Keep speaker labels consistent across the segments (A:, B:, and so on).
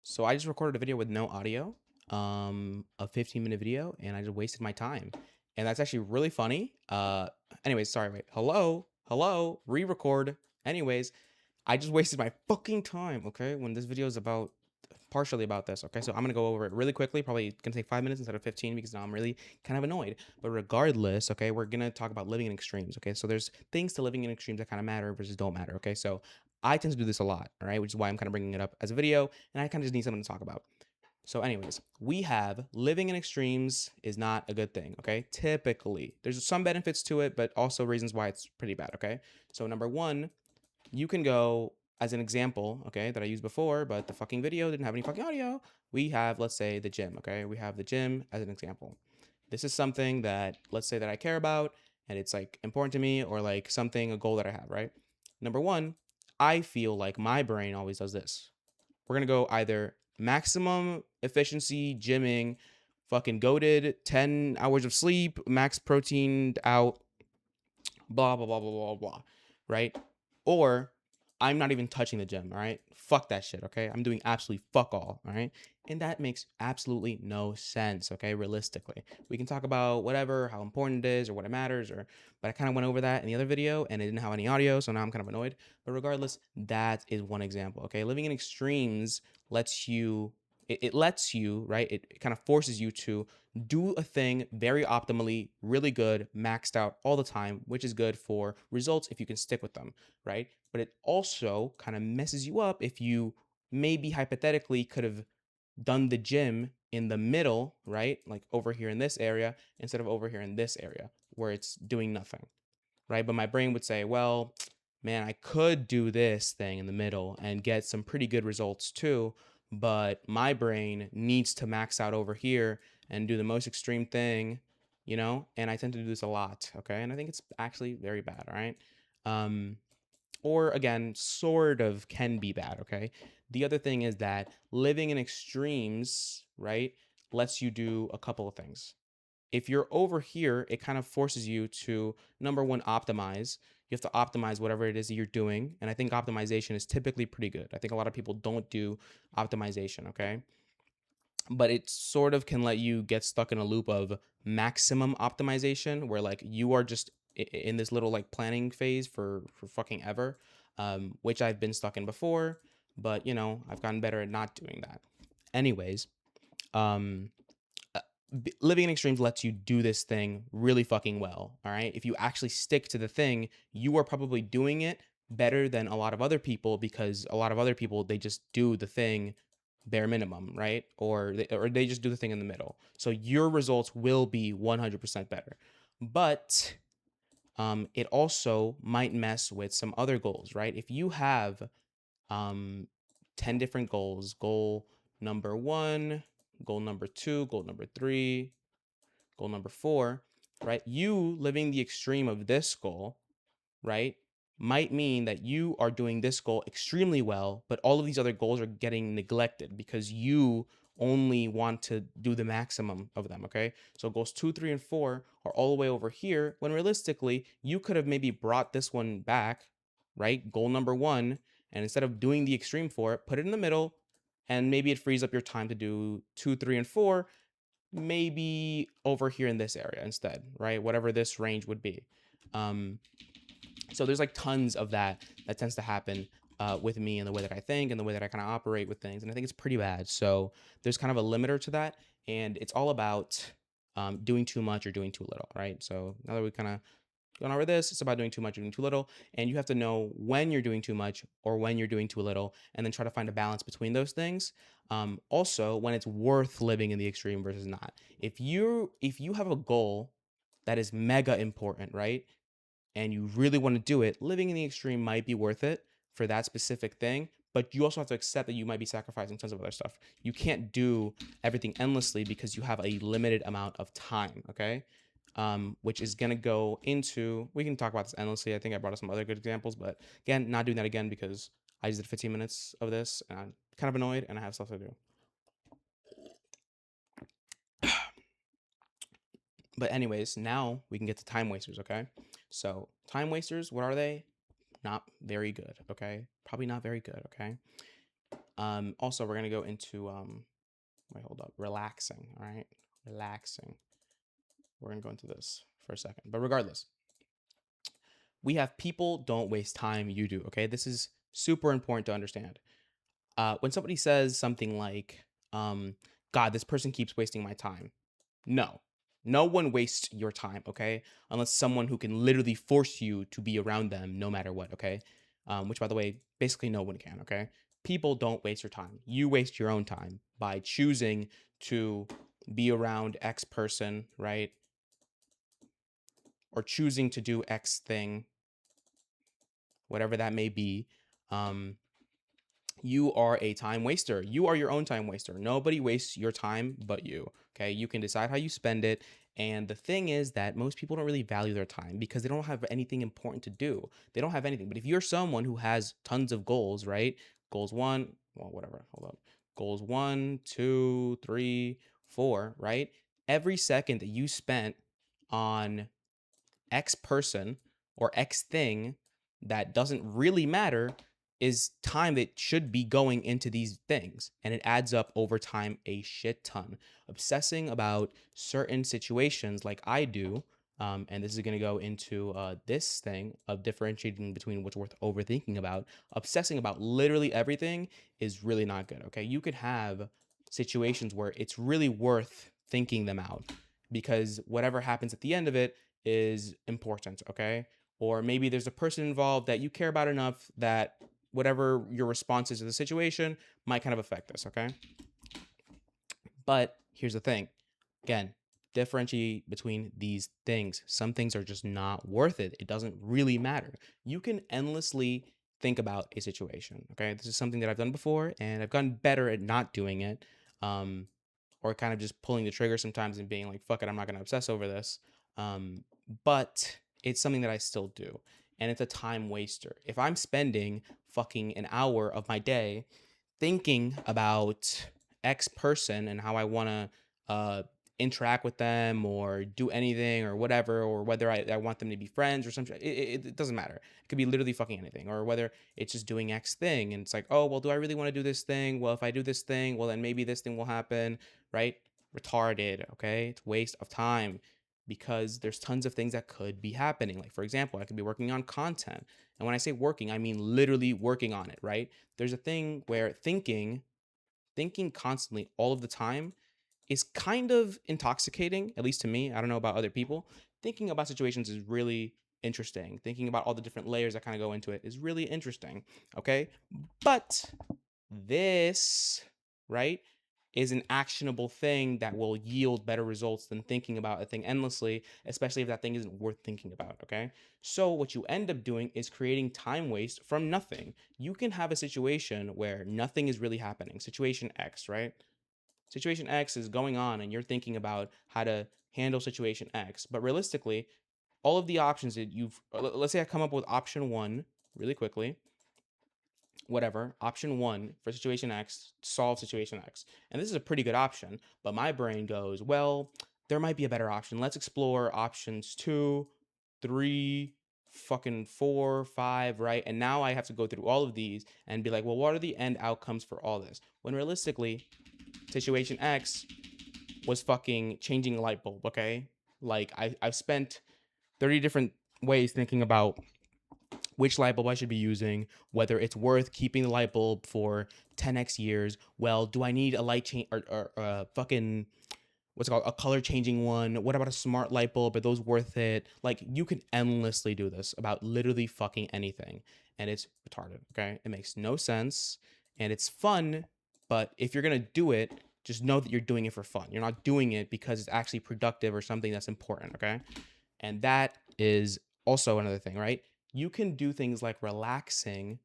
A: So I just recorded a video with no audio, a 15-minute video, and I just wasted my time. And that's actually really funny. Anyways, sorry, wait. Hello, re-record. Anyways, I just wasted my fucking time, okay? When this video is about partially about this, okay? So I'm gonna go over it really quickly, probably gonna take 5 minutes instead of 15 because now I'm really kind of annoyed. But regardless, okay, we're gonna talk about living in extremes, okay? So there's things to living in extremes that kind of matter versus don't matter, okay? So I tend to do this a lot, all right, which is why I'm kind of bringing it up as a video, and I kind of just need something to talk about. So, anyways, we have living in extremes is not a good thing, okay? Typically, there's some benefits to it, but also reasons why it's pretty bad, okay? So, number one, you can go as an example, okay, that I used before, but the fucking video didn't have any fucking audio. We have, let's say, the gym, okay? We have the gym as an example. This is something that, let's say, that I care about and it's like important to me or like something, a goal that I have, right? Number one, I feel like my brain always does this. We're gonna go either maximum efficiency gymming, fucking goaded, 10 hours of sleep, max protein out, blah, blah, blah, blah, blah, blah, right? Or I'm not even touching the gym, all right? Fuck that shit, okay? I'm doing absolutely fuck all right? And that makes absolutely no sense, okay? Realistically. We can talk about whatever, how important it is or what it matters, but I kind of went over that in the other video and it didn't have any audio, so now I'm kind of annoyed. But regardless, that is one example, okay? Living in extremes lets you, it lets you, right? It kind of forces you to do a thing very optimally, really good, maxed out all the time, which is good for results if you can stick with them, right? But it also kind of messes you up if you maybe hypothetically could have done the gym in the middle, right? Like over here in this area instead of over here in this area where it's doing nothing, right? But my brain would say, well, man, I could do this thing in the middle and get some pretty good results too, but my brain needs to max out over here and do the most extreme thing, and I tend to do this a lot, okay? And I think it's actually very bad, all right? Or again, sort of can be bad, okay? The other thing is that living in extremes, right, lets you do a couple of things. If you're over here, it kind of forces you to, number one, optimize. You have to optimize whatever it is that you're doing. And I think optimization is typically pretty good. I think a lot of people don't do optimization, okay? But it sort of can let you get stuck in a loop of maximum optimization where like you are just in this little like planning phase for fucking ever, which I've been stuck in before, but I've gotten better at not doing that. Anyways, um living in extremes lets you do this thing really fucking well. All right. If you actually stick to the thing, you are probably doing it better than a lot of other people because a lot of other people, they just do the thing bare minimum, right? Or they just do the thing in the middle. So your results will be 100% better. But it also might mess with some other goals, right? If you have um, 10 different goals, goal number one, goal number two, goal number three, goal number four, right? You living the extreme of this goal, right, might mean that you are doing this goal extremely well, but all of these other goals are getting neglected because you only want to do the maximum of them, okay? So goals two, three, and four are all the way over here when realistically, you could have maybe brought this one back, right? Goal number one, and instead of doing the extreme for it, put it in the middle, and maybe it frees up your time to do two, three, and four, maybe over here in this area instead, right? Whatever this range would be. Um, so there's like tons of that tends to happen with me and the way that I think and the way that I kind of operate with things. And I think it's pretty bad. So there's kind of a limiter to that. And it's all about doing too much or doing too little, right? So now that we kind of gone over this, it's about doing too much or doing too little. And you have to know when you're doing too much or when you're doing too little, and then try to find a balance between those things. Also, when it's worth living in the extreme versus not. If you have a goal that is mega important, right? And you really want to do it, living in the extreme might be worth it for that specific thing. But you also have to accept that you might be sacrificing tons of other stuff. You can't do everything endlessly because you have a limited amount of time, okay? Which is going to go into, we can talk about this endlessly. I think I brought up some other good examples, but again, not doing that again because I just did 15 minutes of this and I'm kind of annoyed and I have stuff to do. But anyways, now we can get to time wasters, okay? So time wasters, what are they? Not very good, okay? Probably not very good, okay? Also, we're gonna go into wait, hold up, relaxing. All right, relaxing. We're gonna go into this for a second, but regardless, we have people don't waste time. You do. Okay, this is super important to understand. When somebody says something like, God, this person keeps wasting my time. No, no one wastes your time, okay? Unless someone who can literally force you to be around them no matter what, okay? Which, by the way, basically no one can, okay? People don't waste your time. You waste your own time by choosing to be around X person, right? Or choosing to do X thing, whatever that may be. Um, you are a time waster. You are your own time waster. Nobody wastes your time but you. Okay. You can decide how you spend it. And the thing is that most people don't really value their time because they don't have anything important to do. They don't have anything. But if you're someone who has tons of goals, right? Goals one, well, whatever. Hold up. Goals one, two, three, four, right? Every second that you spent on X person or X thing that doesn't really matter is time that should be going into these things. And it adds up over time a shit ton. Obsessing about certain situations like I do, and this is going to go into this thing of differentiating between what's worth overthinking about. Obsessing about literally everything is really not good. Okay. You could have situations where it's really worth thinking them out because whatever happens at the end of it is important, okay? Or maybe there's a person involved that you care about enough that whatever your response is to the situation might kind of affect this, okay? But here's the thing. Again, differentiate between these things. Some things are just not worth it. It doesn't really matter. You can endlessly think about a situation, okay? This is something that I've done before and I've gotten better at not doing it. Or kind of just pulling the trigger sometimes and being like, fuck it, I'm not going to obsess over this. But it's something that I still do. And it's a time waster. If I'm spending fucking an hour of my day thinking about X person and how I want to interact with them or do anything or whatever, or whether I want them to be friends or something, it doesn't matter. It could be literally fucking anything, or whether it's just doing X thing. And it's like, oh, well, do I really want to do this thing? Well, if I do this thing, well, then maybe this thing will happen, right? Retarded, okay? It's waste of time because there's tons of things that could be happening. Like, for example, I could be working on content. And when I say working, I mean literally working on it, right? There's a thing where thinking constantly all of the time is kind of intoxicating, at least to me. I don't know about other people. Thinking about situations is really interesting. Thinking about all the different layers that kind of go into it is really interesting. Okay. But this, right, is an actionable thing that will yield better results than thinking about a thing endlessly, especially if that thing isn't worth thinking about. Okay. So, what you end up doing is creating time waste from nothing. You can have a situation where nothing is really happening. Situation X, right? Situation X is going on and you're thinking about how to handle situation X. But realistically, all of the options that let's say I come up with option one really quickly, whatever, option one for situation X, solve situation X. And this is a pretty good option, but my brain goes, well, there might be a better option. Let's explore options two, three, fucking four, five, right? And now I have to go through all of these and be like, well, what are the end outcomes for all this? When realistically, situation X was fucking changing a light bulb, okay? Like I've spent 30 different ways thinking about which light bulb I should be using, whether it's worth keeping the light bulb for 10x years. Well, do I need a light change or fucking what's it called, a color changing one? What about a smart light bulb? Are those worth it? Like you can endlessly do this about literally fucking anything, and it's retarded. Okay, it makes no sense, and it's fun. But if you're gonna do it, just know that you're doing it for fun. You're not doing it because it's actually productive or something that's important. Okay, and that is also another thing, right? You can do things like relaxing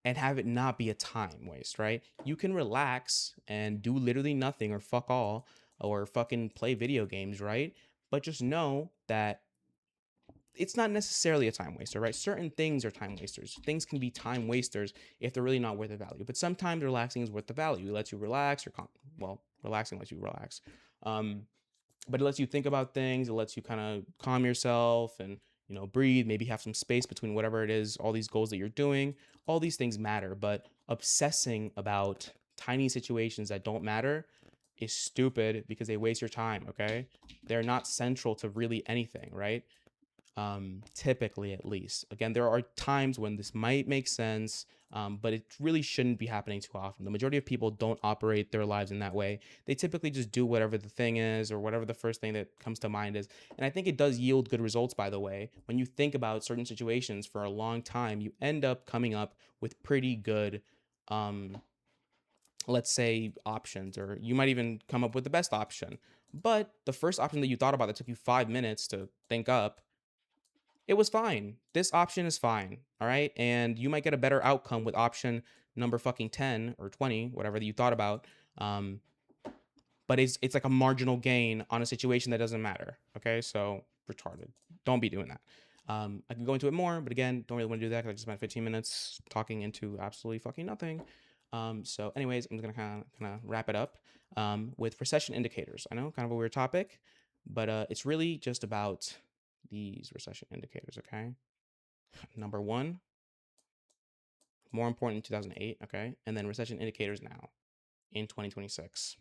A: and have it not be a time waste, right? You can relax and do literally nothing or fuck all or fucking play video games, right? But just know that it's not necessarily a time waster, right? Certain things are time wasters. Things can be time wasters if they're really not worth the value. But sometimes relaxing is worth the value. It lets you relax or relaxing lets you relax. But it lets you think about things. It lets you kind of calm yourself and breathe, maybe have some space between whatever it is, all these goals that you're doing. All these things matter, but obsessing about tiny situations that don't matter is stupid because they waste your time, okay? They're not central to really anything, right? Typically, at least. Again, there are times when this might make sense, but it really shouldn't be happening too often. The majority of people don't operate their lives in that way. They typically just do whatever the thing is or whatever the first thing that comes to mind is. And I think it does yield good results, by the way. When you think about certain situations for a long time, you end up coming up with pretty good, um, let's say, options, or you might even come up with the best option. But the first option that you thought about that took you 5 minutes to think up, it was fine. This option is fine. All right. And you might get a better outcome with option number fucking 10 or 20, whatever that you thought about. Um, but it's like a marginal gain on a situation that doesn't matter. Okay. So retarded. Don't be doing that. I can go into it more, but again, don't really want to do that because I just spent 15 minutes talking into absolutely fucking nothing. So anyways, I'm just gonna kind of wrap it up with recession indicators. I know, kind of a weird topic, but it's really just about these recession indicators, okay? Number one, more important in 2008, okay? And then recession indicators now in 2026.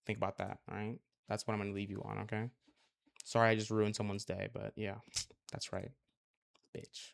A: Think about that, all right? That's what I'm gonna leave you on, okay? Sorry I just ruined someone's day, but yeah, that's right, bitch.